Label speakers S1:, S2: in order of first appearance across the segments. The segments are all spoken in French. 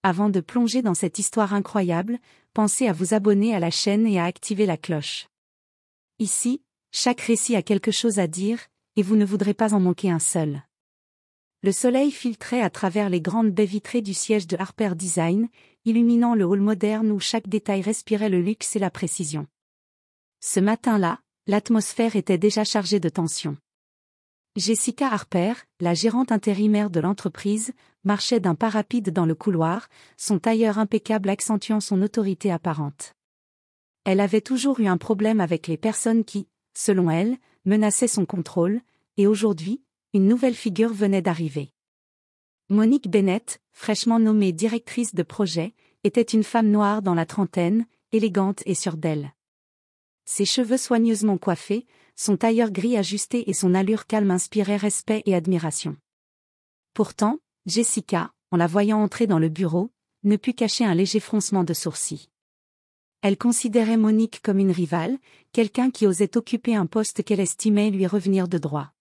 S1: Avant de plonger dans cette histoire incroyable, pensez à vous abonner à la chaîne et à activer la cloche. Ici, chaque récit a quelque chose à dire, et vous ne voudrez pas en manquer un seul. Le soleil filtrait à travers les grandes baies vitrées du siège de Harper Design, illuminant le hall moderne où chaque détail respirait le luxe et la précision. Ce matin-là, l'atmosphère était déjà chargée de tension. Jessica Harper, la gérante intérimaire de l'entreprise, marchait d'un pas rapide dans le couloir, son tailleur impeccable accentuant son autorité apparente. Elle avait toujours eu un problème avec les personnes qui, selon elle, menaçaient son contrôle, et aujourd'hui, une nouvelle figure venait d'arriver. Monique Bennett, fraîchement nommée directrice de projet, était une femme noire dans la trentaine, élégante et sûre d'elle. Ses cheveux soigneusement coiffés, son tailleur gris ajusté et son allure calme inspiraient respect et admiration. Pourtant, Jessica, en la voyant entrer dans le bureau, ne put cacher un léger froncement de sourcils. Elle considérait Monique comme une rivale, quelqu'un qui osait occuper un poste qu'elle estimait lui revenir de droit.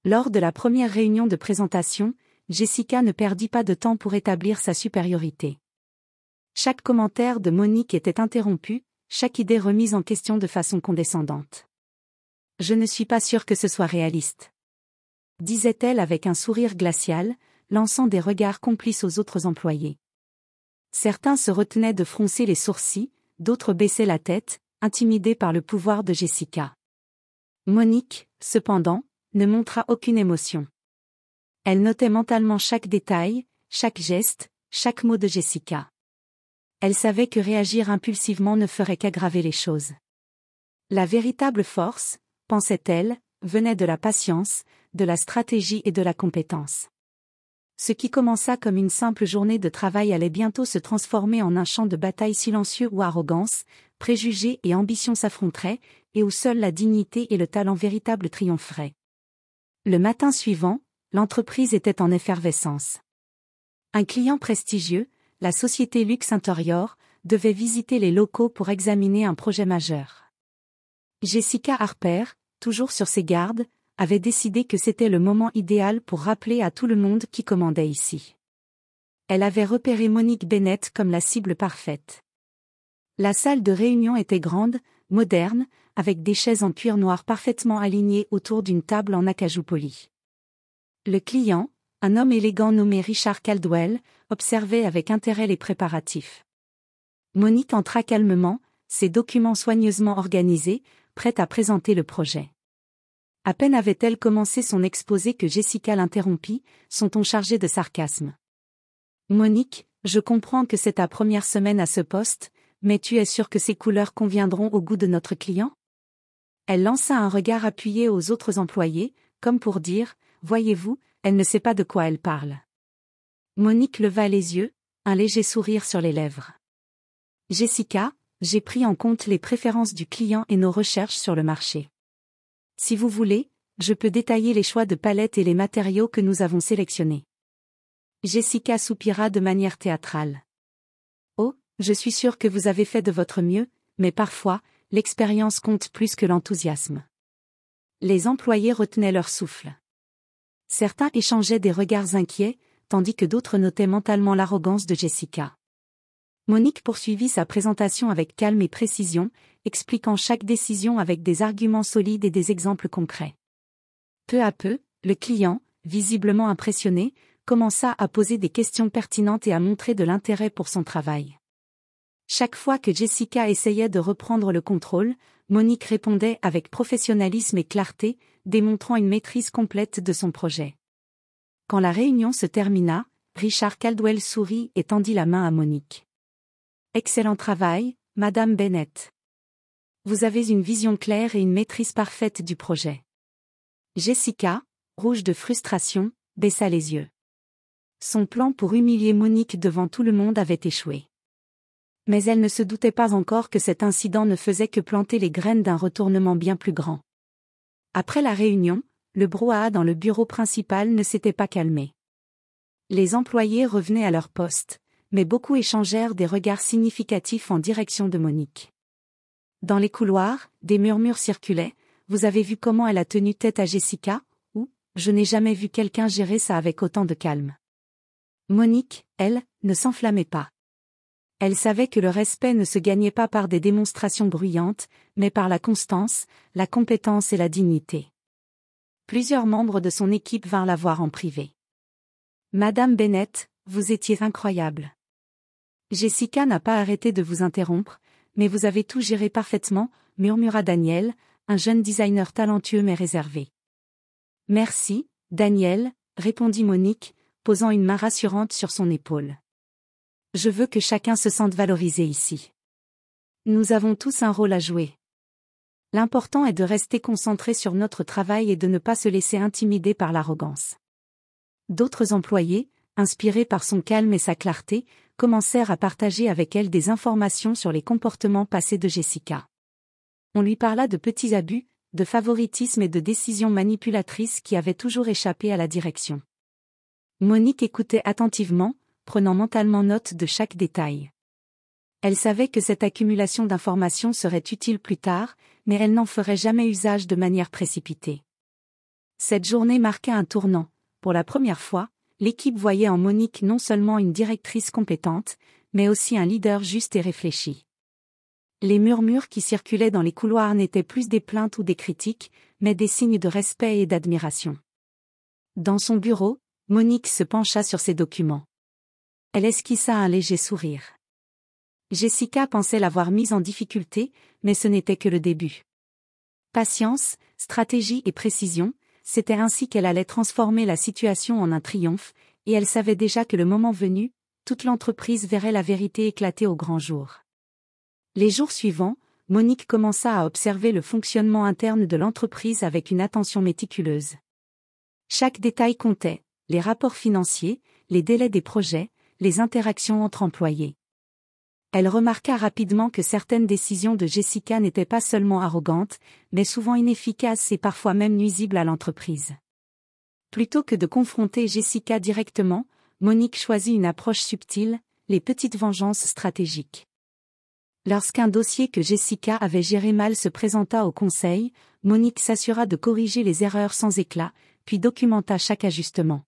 S1: Lors de la première réunion de présentation, Jessica ne perdit pas de temps pour établir sa supériorité. Chaque commentaire de Monique était interrompu, chaque idée remise en question de façon condescendante. « Je ne suis pas sûre que ce soit réaliste. » disait-elle avec un sourire glacial, lançant des regards complices aux autres employés. Certains se retenaient de froncer les sourcils, d'autres baissaient la tête, intimidés par le pouvoir de Jessica. Monique, cependant, ne montra aucune émotion. Elle notait mentalement chaque détail, chaque geste, chaque mot de Jessica. Elle savait que réagir impulsivement ne ferait qu'aggraver les choses. La véritable force, pensait-elle, venait de la patience, de la stratégie et de la compétence. Ce qui commença comme une simple journée de travail allait bientôt se transformer en un champ de bataille silencieux où arrogance, préjugés et ambition s'affronteraient, et où seule la dignité et le talent véritable triompheraient. Le matin suivant, l'entreprise était en effervescence. Un client prestigieux, la société Lux Interior, devait visiter les locaux pour examiner un projet majeur. Jessica Harper, toujours sur ses gardes, avait décidé que c'était le moment idéal pour rappeler à tout le monde qui commandait ici. Elle avait repéré Monique Bennett comme la cible parfaite. La salle de réunion était grande, moderne, avec des chaises en cuir noir parfaitement alignées autour d'une table en acajou poli. Le client, un homme élégant nommé Richard Caldwell, observait avec intérêt les préparatifs. Monique entra calmement, ses documents soigneusement organisés, prête à présenter le projet. À peine avait-elle commencé son exposé que Jessica l'interrompit, son ton chargé de sarcasme. « Monique, je comprends que c'est ta première semaine à ce poste, mais tu es sûre que ces couleurs conviendront au goût de notre client ?» Elle lança un regard appuyé aux autres employés, comme pour dire « Voyez-vous, elle ne sait pas de quoi elle parle. » Monique leva les yeux, un léger sourire sur les lèvres. « Jessica, j'ai pris en compte les préférences du client et nos recherches sur le marché. Si vous voulez, je peux détailler les choix de palettes et les matériaux que nous avons sélectionnés. » Jessica soupira de manière théâtrale. « Oh, je suis sûre que vous avez fait de votre mieux, mais parfois, l'expérience compte plus que l'enthousiasme. » Les employés retenaient leur souffle. Certains échangeaient des regards inquiets, tandis que d'autres notaient mentalement l'arrogance de Jessica. Monique poursuivit sa présentation avec calme et précision, expliquant chaque décision avec des arguments solides et des exemples concrets. Peu à peu, le client, visiblement impressionné, commença à poser des questions pertinentes et à montrer de l'intérêt pour son travail. Chaque fois que Jessica essayait de reprendre le contrôle, Monique répondait avec professionnalisme et clarté, démontrant une maîtrise complète de son projet. Quand la réunion se termina, Richard Caldwell sourit et tendit la main à Monique. « Excellent travail, Madame Bennett. Vous avez une vision claire et une maîtrise parfaite du projet. » Jessica, rouge de frustration, baissa les yeux. Son plan pour humilier Monique devant tout le monde avait échoué. Mais elle ne se doutait pas encore que cet incident ne faisait que planter les graines d'un retournement bien plus grand. Après la réunion, le brouhaha dans le bureau principal ne s'était pas calmé. Les employés revenaient à leur poste, mais beaucoup échangèrent des regards significatifs en direction de Monique. Dans les couloirs, des murmures circulaient. « Vous avez vu comment elle a tenu tête à Jessica ?» ou « Je n'ai jamais vu quelqu'un gérer ça avec autant de calme. » Monique, elle, ne s'enflammait pas. Elle savait que le respect ne se gagnait pas par des démonstrations bruyantes, mais par la constance, la compétence et la dignité. Plusieurs membres de son équipe vinrent la voir en privé. Madame Bennett, vous étiez incroyable. Jessica n'a pas arrêté de vous interrompre, mais vous avez tout géré parfaitement, murmura Daniel, un jeune designer talentueux mais réservé. Merci, Daniel, répondit Monique, posant une main rassurante sur son épaule. Je veux que chacun se sente valorisé ici. Nous avons tous un rôle à jouer. L'important est de rester concentré sur notre travail et de ne pas se laisser intimider par l'arrogance. D'autres employés, inspirés par son calme et sa clarté, commencèrent à partager avec elle des informations sur les comportements passés de Jessica. On lui parla de petits abus, de favoritisme et de décisions manipulatrices qui avaient toujours échappé à la direction. Monique écoutait attentivement, prenant mentalement note de chaque détail. Elle savait que cette accumulation d'informations serait utile plus tard, mais elle n'en ferait jamais usage de manière précipitée. Cette journée marqua un tournant. Pour la première fois, l'équipe voyait en Monique non seulement une directrice compétente, mais aussi un leader juste et réfléchi. Les murmures qui circulaient dans les couloirs n'étaient plus des plaintes ou des critiques, mais des signes de respect et d'admiration. Dans son bureau, Monique se pencha sur ses documents. Elle esquissa un léger sourire. Jessica pensait l'avoir mise en difficulté, mais ce n'était que le début. Patience, stratégie et précision, c'était ainsi qu'elle allait transformer la situation en un triomphe, et elle savait déjà que le moment venu, toute l'entreprise verrait la vérité éclater au grand jour. Les jours suivants, Monique commença à observer le fonctionnement interne de l'entreprise avec une attention méticuleuse. Chaque détail comptait, les rapports financiers, les délais des projets, les interactions entre employés. Elle remarqua rapidement que certaines décisions de Jessica n'étaient pas seulement arrogantes, mais souvent inefficaces et parfois même nuisibles à l'entreprise. Plutôt que de confronter Jessica directement, Monique choisit une approche subtile, les petites vengeances stratégiques. Lorsqu'un dossier que Jessica avait géré mal se présenta au conseil, Monique s'assura de corriger les erreurs sans éclat, puis documenta chaque ajustement.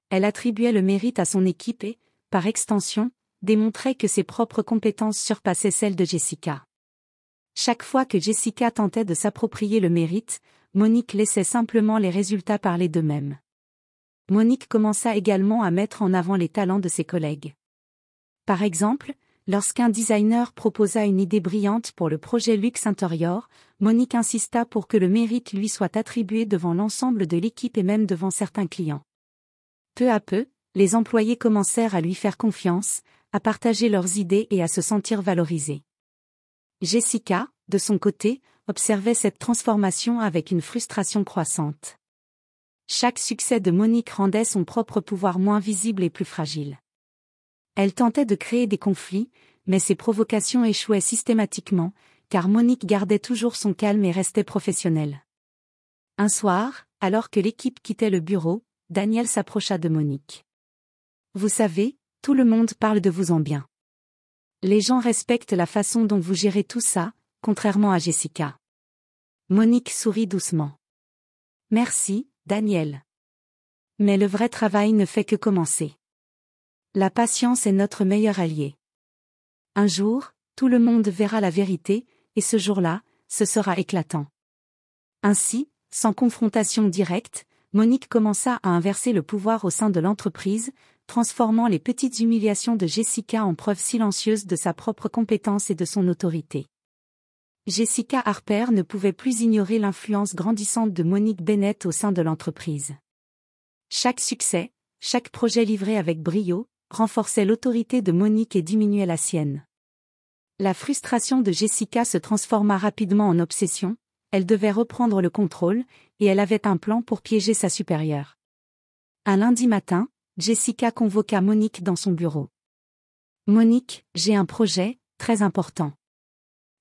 S1: Elle attribuait le mérite à son équipe et, par extension, démontrait que ses propres compétences surpassaient celles de Jessica. Chaque fois que Jessica tentait de s'approprier le mérite, Monique laissait simplement les résultats parler d'eux-mêmes. Monique commença également à mettre en avant les talents de ses collègues. Par exemple, lorsqu'un designer proposa une idée brillante pour le projet Luxe Interior, Monique insista pour que le mérite lui soit attribué devant l'ensemble de l'équipe et même devant certains clients. Peu à peu, les employés commencèrent à lui faire confiance, à partager leurs idées et à se sentir valorisés. Jessica, de son côté, observait cette transformation avec une frustration croissante. Chaque succès de Monique rendait son propre pouvoir moins visible et plus fragile. Elle tentait de créer des conflits, mais ses provocations échouaient systématiquement, car Monique gardait toujours son calme et restait professionnelle. Un soir, alors que l'équipe quittait le bureau, Daniel s'approcha de Monique. « Vous savez, tout le monde parle de vous en bien. Les gens respectent la façon dont vous gérez tout ça, contrairement à Jessica. » Monique sourit doucement. « Merci, Daniel. Mais le vrai travail ne fait que commencer. La patience est notre meilleur allié. Un jour, tout le monde verra la vérité, et ce jour-là, ce sera éclatant. » Ainsi, sans confrontation directe, Monique commença à inverser le pouvoir au sein de l'entreprise, transformant les petites humiliations de Jessica en preuves silencieuses de sa propre compétence et de son autorité. Jessica Harper ne pouvait plus ignorer l'influence grandissante de Monique Bennett au sein de l'entreprise. Chaque succès, chaque projet livré avec brio, renforçait l'autorité de Monique et diminuait la sienne. La frustration de Jessica se transforma rapidement en obsession, elle devait reprendre le contrôle, et elle avait un plan pour piéger sa supérieure. Un lundi matin, Jessica convoqua Monique dans son bureau. « Monique, j'ai un projet, très important. »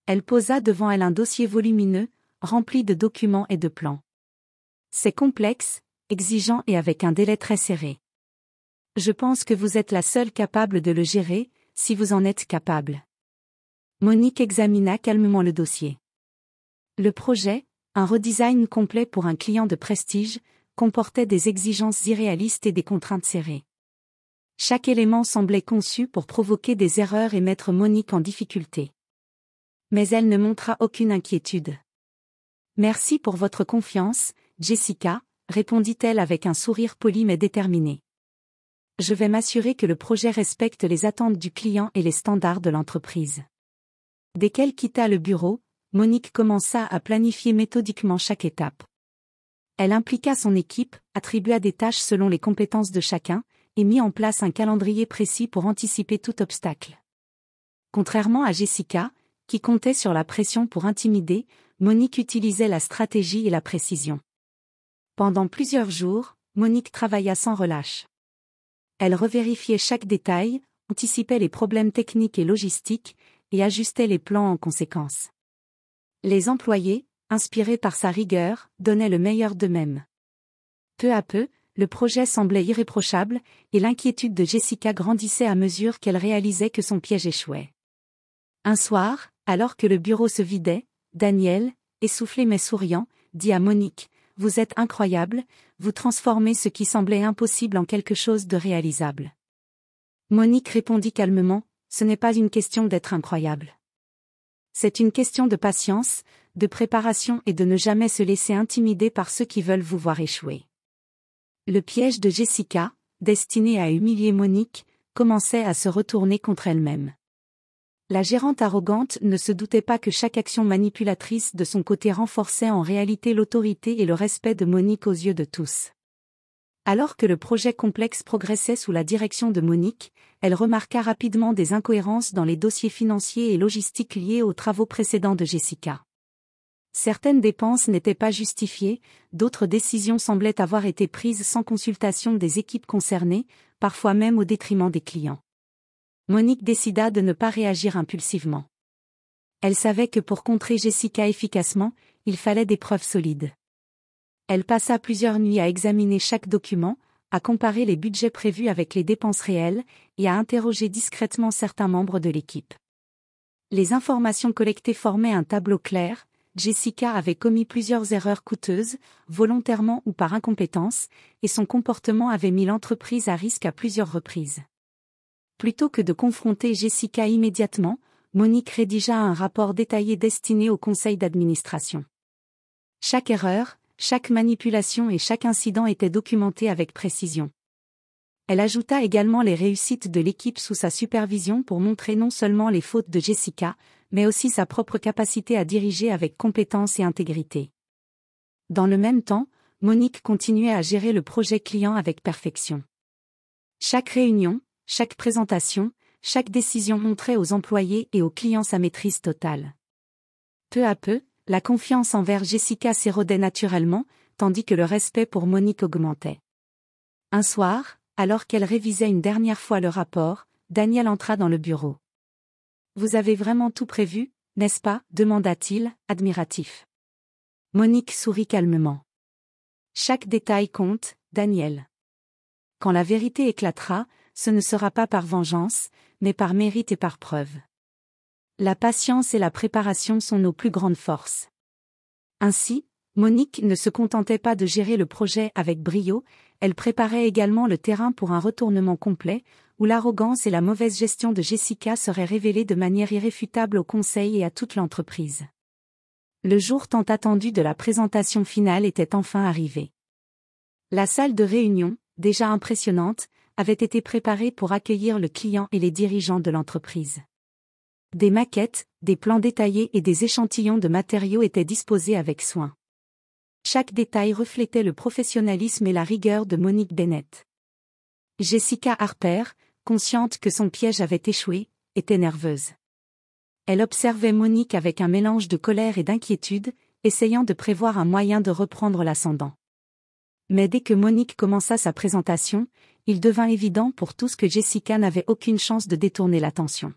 S1: Elle posa devant elle un dossier volumineux, rempli de documents et de plans. « C'est complexe, exigeant et avec un délai très serré. Je pense que vous êtes la seule capable de le gérer, si vous en êtes capable. » Monique examina calmement le dossier. Le projet, un redesign complet pour un client de prestige, comportait des exigences irréalistes et des contraintes serrées. Chaque élément semblait conçu pour provoquer des erreurs et mettre Monique en difficulté. Mais elle ne montra aucune inquiétude. Merci pour votre confiance, Jessica, répondit-elle avec un sourire poli mais déterminé. Je vais m'assurer que le projet respecte les attentes du client et les standards de l'entreprise. Dès qu'elle quitta le bureau, Monique commença à planifier méthodiquement chaque étape. Elle impliqua son équipe, attribua des tâches selon les compétences de chacun, et mit en place un calendrier précis pour anticiper tout obstacle. Contrairement à Jessica, qui comptait sur la pression pour intimider, Monique utilisait la stratégie et la précision. Pendant plusieurs jours, Monique travailla sans relâche. Elle revérifiait chaque détail, anticipait les problèmes techniques et logistiques, et ajustait les plans en conséquence. Les employés, inspirés par sa rigueur, donnaient le meilleur d'eux-mêmes. Peu à peu, le projet semblait irréprochable, et l'inquiétude de Jessica grandissait à mesure qu'elle réalisait que son piège échouait. Un soir, alors que le bureau se vidait, Daniel, essoufflé mais souriant, dit à Monique, « Vous êtes incroyable, vous transformez ce qui semblait impossible en quelque chose de réalisable. » Monique répondit calmement, « Ce n'est pas une question d'être incroyable. C'est une question de patience, de préparation et de ne jamais se laisser intimider par ceux qui veulent vous voir échouer. » Le piège de Jessica, destiné à humilier Monique, commençait à se retourner contre elle-même. La gérante arrogante ne se doutait pas que chaque action manipulatrice de son côté renforçait en réalité l'autorité et le respect de Monique aux yeux de tous. Alors que le projet complexe progressait sous la direction de Monique, elle remarqua rapidement des incohérences dans les dossiers financiers et logistiques liés aux travaux précédents de Jessica. Certaines dépenses n'étaient pas justifiées, d'autres décisions semblaient avoir été prises sans consultation des équipes concernées, parfois même au détriment des clients. Monique décida de ne pas réagir impulsivement. Elle savait que pour contrer Jessica efficacement, il fallait des preuves solides. Elle passa plusieurs nuits à examiner chaque document, à comparer les budgets prévus avec les dépenses réelles, et à interroger discrètement certains membres de l'équipe. Les informations collectées formaient un tableau clair. Jessica avait commis plusieurs erreurs coûteuses, volontairement ou par incompétence, et son comportement avait mis l'entreprise à risque à plusieurs reprises. Plutôt que de confronter Jessica immédiatement, Monique rédigea un rapport détaillé destiné au conseil d'administration. Chaque erreur, chaque manipulation et chaque incident était documenté avec précision. Elle ajouta également les réussites de l'équipe sous sa supervision pour montrer non seulement les fautes de Jessica, mais aussi sa propre capacité à diriger avec compétence et intégrité. Dans le même temps, Monique continuait à gérer le projet client avec perfection. Chaque réunion, chaque présentation, chaque décision montrait aux employés et aux clients sa maîtrise totale. Peu à peu, la confiance envers Jessica s'érodait naturellement, tandis que le respect pour Monique augmentait. Un soir, alors qu'elle révisait une dernière fois le rapport, Daniel entra dans le bureau. « Vous avez vraiment tout prévu, n'est-ce pas ?» demanda-t-il, admiratif. Monique sourit calmement. « Chaque détail compte, Daniel. Quand la vérité éclatera, ce ne sera pas par vengeance, mais par mérite et par preuve. La patience et la préparation sont nos plus grandes forces. » Ainsi, Monique ne se contentait pas de gérer le projet avec brio, elle préparait également le terrain pour un retournement complet, où l'arrogance et la mauvaise gestion de Jessica seraient révélées de manière irréfutable au conseil et à toute l'entreprise. Le jour tant attendu de la présentation finale était enfin arrivé. La salle de réunion, déjà impressionnante, avait été préparée pour accueillir le client et les dirigeants de l'entreprise. Des maquettes, des plans détaillés et des échantillons de matériaux étaient disposés avec soin. Chaque détail reflétait le professionnalisme et la rigueur de Monique Bennett. Jessica Harper, consciente que son piège avait échoué, était nerveuse. Elle observait Monique avec un mélange de colère et d'inquiétude, essayant de prévoir un moyen de reprendre l'ascendant. Mais dès que Monique commença sa présentation, il devint évident pour tous que Jessica n'avait aucune chance de détourner l'attention.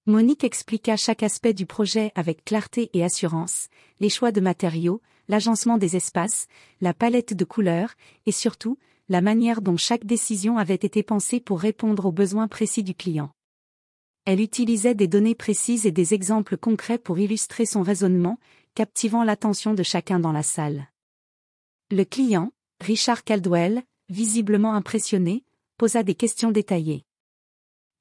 S1: Monique expliqua chaque aspect du projet avec clarté et assurance, les choix de matériaux, l'agencement des espaces, la palette de couleurs, et surtout, la manière dont chaque décision avait été pensée pour répondre aux besoins précis du client. Elle utilisait des données précises et des exemples concrets pour illustrer son raisonnement, captivant l'attention de chacun dans la salle. Le client, Richard Caldwell, visiblement impressionné, posa des questions détaillées.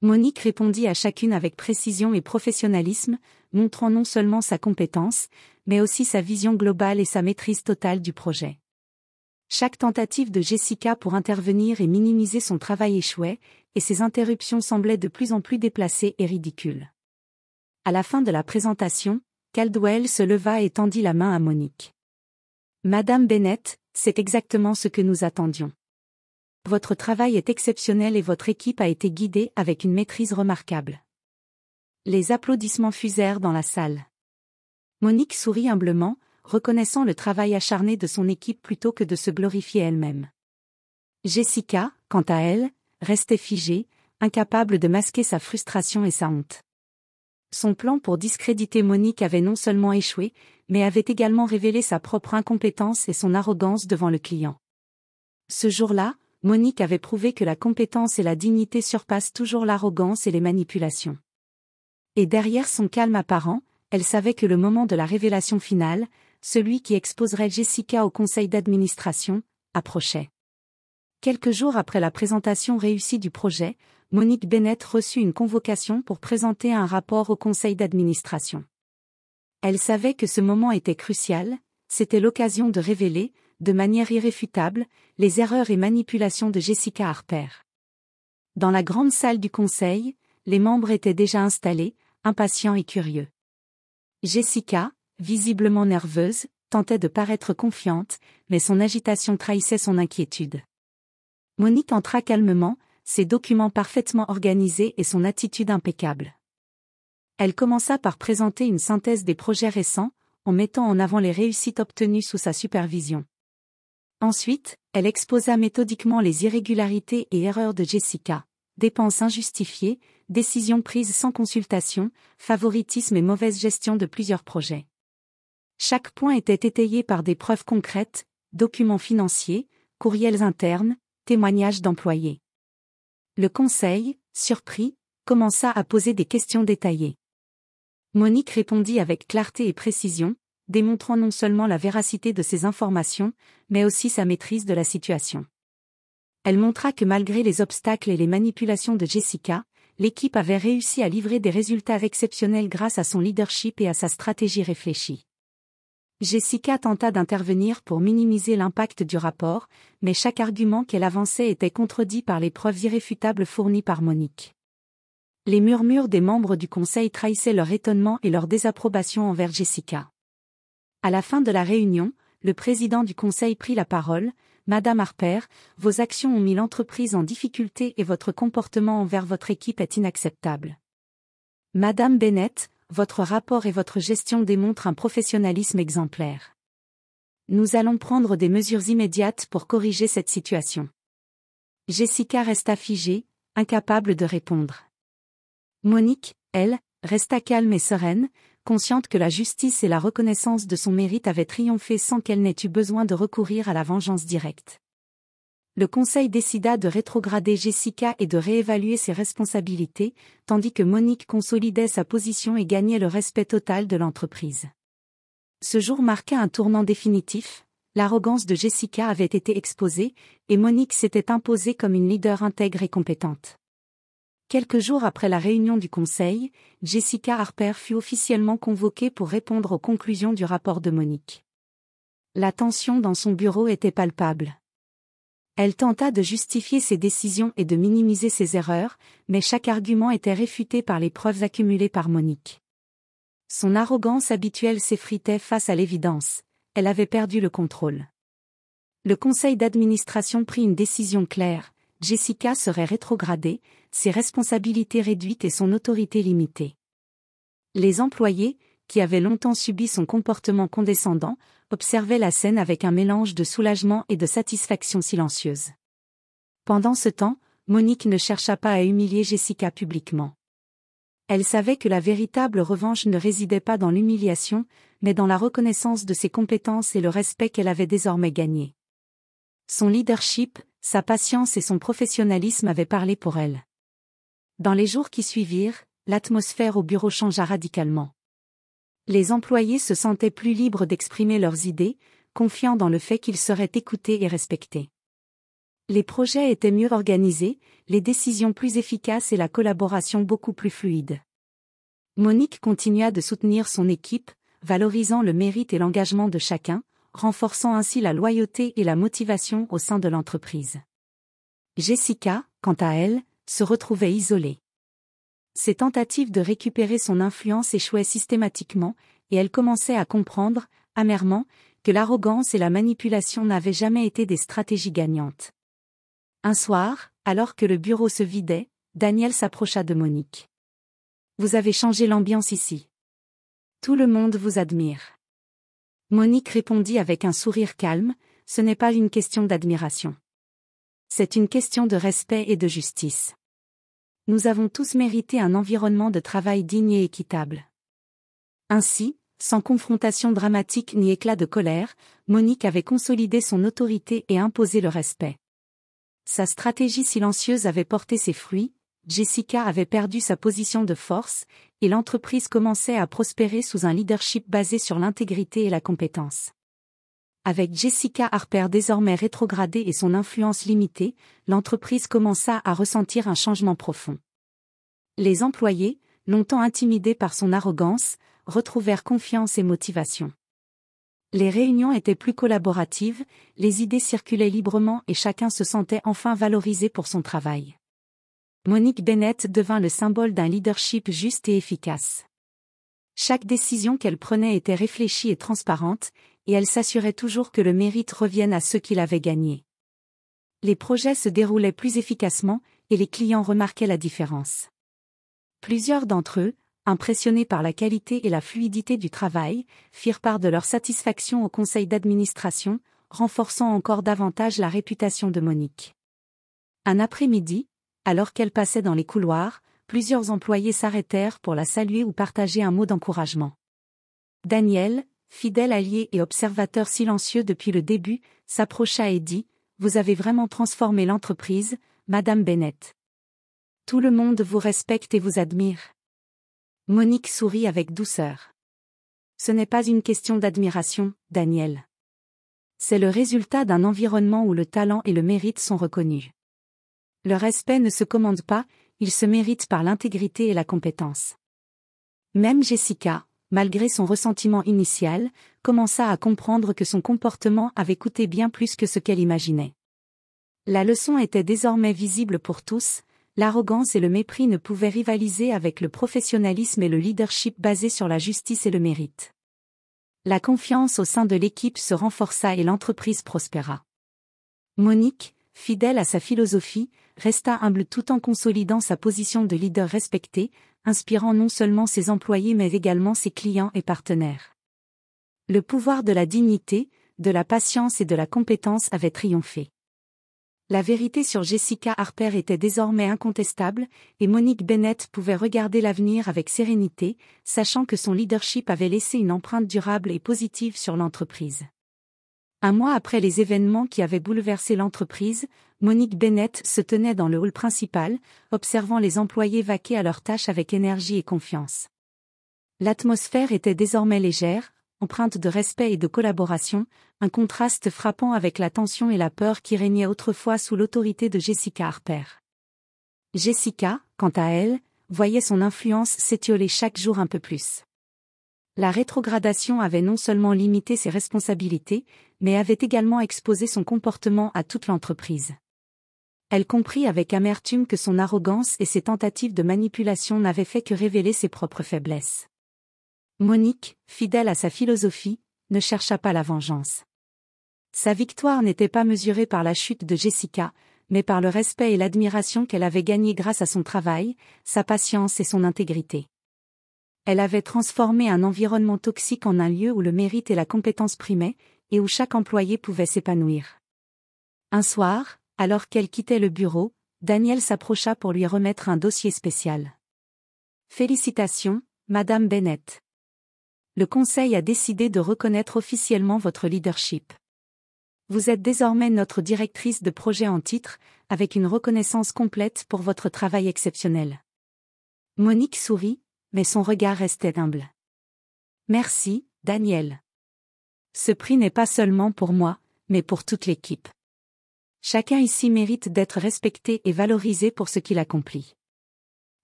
S1: Monique répondit à chacune avec précision et professionnalisme, montrant non seulement sa compétence, mais aussi sa vision globale et sa maîtrise totale du projet. Chaque tentative de Jessica pour intervenir et minimiser son travail échouait, et ses interruptions semblaient de plus en plus déplacées et ridicules. À la fin de la présentation, Caldwell se leva et tendit la main à Monique. « Madame Bennett, c'est exactement ce que nous attendions. Votre travail est exceptionnel et votre équipe a été guidée avec une maîtrise remarquable. » Les applaudissements fusèrent dans la salle. Monique sourit humblement, reconnaissant le travail acharné de son équipe plutôt que de se glorifier elle-même. Jessica, quant à elle, restait figée, incapable de masquer sa frustration et sa honte. Son plan pour discréditer Monique avait non seulement échoué, mais avait également révélé sa propre incompétence et son arrogance devant le client. Ce jour-là, Monique avait prouvé que la compétence et la dignité surpassent toujours l'arrogance et les manipulations. Et derrière son calme apparent, elle savait que le moment de la révélation finale, celui qui exposerait Jessica au conseil d'administration, approchait. Quelques jours après la présentation réussie du projet, Monique Bennett reçut une convocation pour présenter un rapport au conseil d'administration. Elle savait que ce moment était crucial, c'était l'occasion de révéler, de manière irréfutable, les erreurs et manipulations de Jessica Harper. Dans la grande salle du conseil, les membres étaient déjà installés, impatients et curieux. Jessica, visiblement nerveuse, tentait de paraître confiante, mais son agitation trahissait son inquiétude. Monique entra calmement, ses documents parfaitement organisés et son attitude impeccable. Elle commença par présenter une synthèse des projets récents, en mettant en avant les réussites obtenues sous sa supervision. Ensuite, elle exposa méthodiquement les irrégularités et erreurs de Jessica, dépenses injustifiées, décisions prises sans consultation, favoritisme et mauvaise gestion de plusieurs projets. Chaque point était étayé par des preuves concrètes, documents financiers, courriels internes, témoignages d'employés. Le conseil, surpris, commença à poser des questions détaillées. Monique répondit avec clarté et précision, démontrant non seulement la véracité de ses informations, mais aussi sa maîtrise de la situation. Elle montra que malgré les obstacles et les manipulations de Jessica, l'équipe avait réussi à livrer des résultats exceptionnels grâce à son leadership et à sa stratégie réfléchie. Jessica tenta d'intervenir pour minimiser l'impact du rapport, mais chaque argument qu'elle avançait était contredit par les preuves irréfutables fournies par Monique. Les murmures des membres du conseil trahissaient leur étonnement et leur désapprobation envers Jessica. À la fin de la réunion, le président du conseil prit la parole. « Madame Harper, vos actions ont mis l'entreprise en difficulté et votre comportement envers votre équipe est inacceptable. Madame Bennett, votre rapport et votre gestion démontrent un professionnalisme exemplaire. Nous allons prendre des mesures immédiates pour corriger cette situation. » Jessica resta figée, incapable de répondre. Monique, elle, resta calme et sereine, consciente que la justice et la reconnaissance de son mérite avaient triomphé sans qu'elle n'ait eu besoin de recourir à la vengeance directe. Le conseil décida de rétrograder Jessica et de réévaluer ses responsabilités, tandis que Monique consolidait sa position et gagnait le respect total de l'entreprise. Ce jour marqua un tournant définitif, l'arrogance de Jessica avait été exposée, et Monique s'était imposée comme une leader intègre et compétente. Quelques jours après la réunion du conseil, Jessica Harper fut officiellement convoquée pour répondre aux conclusions du rapport de Monique. La tension dans son bureau était palpable. Elle tenta de justifier ses décisions et de minimiser ses erreurs, mais chaque argument était réfuté par les preuves accumulées par Monique. Son arrogance habituelle s'effritait face à l'évidence, elle avait perdu le contrôle. Le conseil d'administration prit une décision claire. Jessica serait rétrogradée, ses responsabilités réduites et son autorité limitée. Les employés, qui avaient longtemps subi son comportement condescendant, observaient la scène avec un mélange de soulagement et de satisfaction silencieuse. Pendant ce temps, Monique ne chercha pas à humilier Jessica publiquement. Elle savait que la véritable revanche ne résidait pas dans l'humiliation, mais dans la reconnaissance de ses compétences et le respect qu'elle avait désormais gagné. Son leadership, sa patience et son professionnalisme avaient parlé pour elle. Dans les jours qui suivirent, l'atmosphère au bureau changea radicalement. Les employés se sentaient plus libres d'exprimer leurs idées, confiants dans le fait qu'ils seraient écoutés et respectés. Les projets étaient mieux organisés, les décisions plus efficaces et la collaboration beaucoup plus fluide. Monique continua de soutenir son équipe, valorisant le mérite et l'engagement de chacun, renforçant ainsi la loyauté et la motivation au sein de l'entreprise. Jessica, quant à elle, se retrouvait isolée. Ses tentatives de récupérer son influence échouaient systématiquement, et elle commençait à comprendre, amèrement, que l'arrogance et la manipulation n'avaient jamais été des stratégies gagnantes. Un soir, alors que le bureau se vidait, Daniel s'approcha de Monique. « Vous avez changé l'ambiance ici. Tout le monde vous admire. » Monique répondit avec un sourire calme, « Ce n'est pas une question d'admiration. C'est une question de respect et de justice. Nous avons tous mérité un environnement de travail digne et équitable. » Ainsi, sans confrontation dramatique ni éclat de colère, Monique avait consolidé son autorité et imposé le respect. Sa stratégie silencieuse avait porté ses fruits, Jessica avait perdu sa position de force, et l'entreprise commençait à prospérer sous un leadership basé sur l'intégrité et la compétence. Avec Jessica Harper désormais rétrogradée et son influence limitée, l'entreprise commença à ressentir un changement profond. Les employés, longtemps intimidés par son arrogance, retrouvèrent confiance et motivation. Les réunions étaient plus collaboratives, les idées circulaient librement et chacun se sentait enfin valorisé pour son travail. Monique Bennett devint le symbole d'un leadership juste et efficace. Chaque décision qu'elle prenait était réfléchie et transparente, et elle s'assurait toujours que le mérite revienne à ceux qui l'avaient gagné. Les projets se déroulaient plus efficacement, et les clients remarquaient la différence. Plusieurs d'entre eux, impressionnés par la qualité et la fluidité du travail, firent part de leur satisfaction au conseil d'administration, renforçant encore davantage la réputation de Monique. Un après-midi, alors qu'elle passait dans les couloirs, plusieurs employés s'arrêtèrent pour la saluer ou partager un mot d'encouragement. Daniel, fidèle allié et observateur silencieux depuis le début, s'approcha et dit « Vous avez vraiment transformé l'entreprise, Madame Bennett. Tout le monde vous respecte et vous admire. » Monique sourit avec douceur. « Ce n'est pas une question d'admiration, Daniel. C'est le résultat d'un environnement où le talent et le mérite sont reconnus. Le respect ne se commande pas, il se mérite par l'intégrité et la compétence. » Même Jessica, malgré son ressentiment initial, commença à comprendre que son comportement avait coûté bien plus que ce qu'elle imaginait. La leçon était désormais visible pour tous, l'arrogance et le mépris ne pouvaient rivaliser avec le professionnalisme et le leadership basé sur la justice et le mérite. La confiance au sein de l'équipe se renforça et l'entreprise prospéra. Monique, fidèle à sa philosophie, resta humble tout en consolidant sa position de leader respecté, inspirant non seulement ses employés mais également ses clients et partenaires. Le pouvoir de la dignité, de la patience et de la compétence avait triomphé. La vérité sur Jessica Harper était désormais incontestable, et Monique Bennett pouvait regarder l'avenir avec sérénité, sachant que son leadership avait laissé une empreinte durable et positive sur l'entreprise. Un mois après les événements qui avaient bouleversé l'entreprise, Monique Bennett se tenait dans le hall principal, observant les employés vaquer à leurs tâches avec énergie et confiance. L'atmosphère était désormais légère, empreinte de respect et de collaboration, un contraste frappant avec la tension et la peur qui régnaient autrefois sous l'autorité de Jessica Harper. Jessica, quant à elle, voyait son influence s'étioler chaque jour un peu plus. La rétrogradation avait non seulement limité ses responsabilités, mais avait également exposé son comportement à toute l'entreprise. Elle comprit avec amertume que son arrogance et ses tentatives de manipulation n'avaient fait que révéler ses propres faiblesses. Monique, fidèle à sa philosophie, ne chercha pas la vengeance. Sa victoire n'était pas mesurée par la chute de Jessica, mais par le respect et l'admiration qu'elle avait gagnés grâce à son travail, sa patience et son intégrité. Elle avait transformé un environnement toxique en un lieu où le mérite et la compétence primaient, et où chaque employé pouvait s'épanouir. Un soir, alors qu'elle quittait le bureau, Daniel s'approcha pour lui remettre un dossier spécial. « Félicitations, Madame Bennett. Le Conseil a décidé de reconnaître officiellement votre leadership. Vous êtes désormais notre directrice de projet en titre, avec une reconnaissance complète pour votre travail exceptionnel. » Monique sourit, mais son regard restait humble. « Merci, Daniel. Ce prix n'est pas seulement pour moi, mais pour toute l'équipe. Chacun ici mérite d'être respecté et valorisé pour ce qu'il accomplit.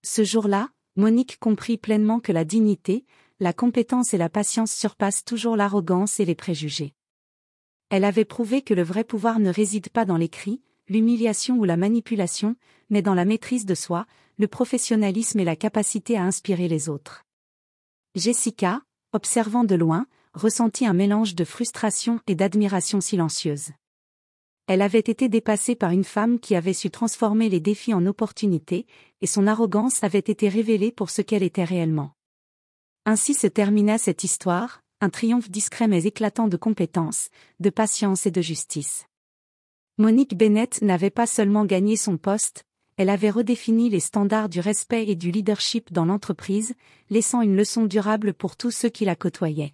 S1: Ce jour-là, Monique comprit pleinement que la dignité, la compétence et la patience surpassent toujours l'arrogance et les préjugés. Elle avait prouvé que le vrai pouvoir ne réside pas dans les cris, l'humiliation ou la manipulation, mais dans la maîtrise de soi, le professionnalisme et la capacité à inspirer les autres. Jessica, observant de loin, ressentit un mélange de frustration et d'admiration silencieuse. Elle avait été dépassée par une femme qui avait su transformer les défis en opportunités, et son arrogance avait été révélée pour ce qu'elle était réellement. Ainsi se termina cette histoire, un triomphe discret mais éclatant de compétence, de patience et de justice. Monique Bennett n'avait pas seulement gagné son poste, elle avait redéfini les standards du respect et du leadership dans l'entreprise, laissant une leçon durable pour tous ceux qui la côtoyaient.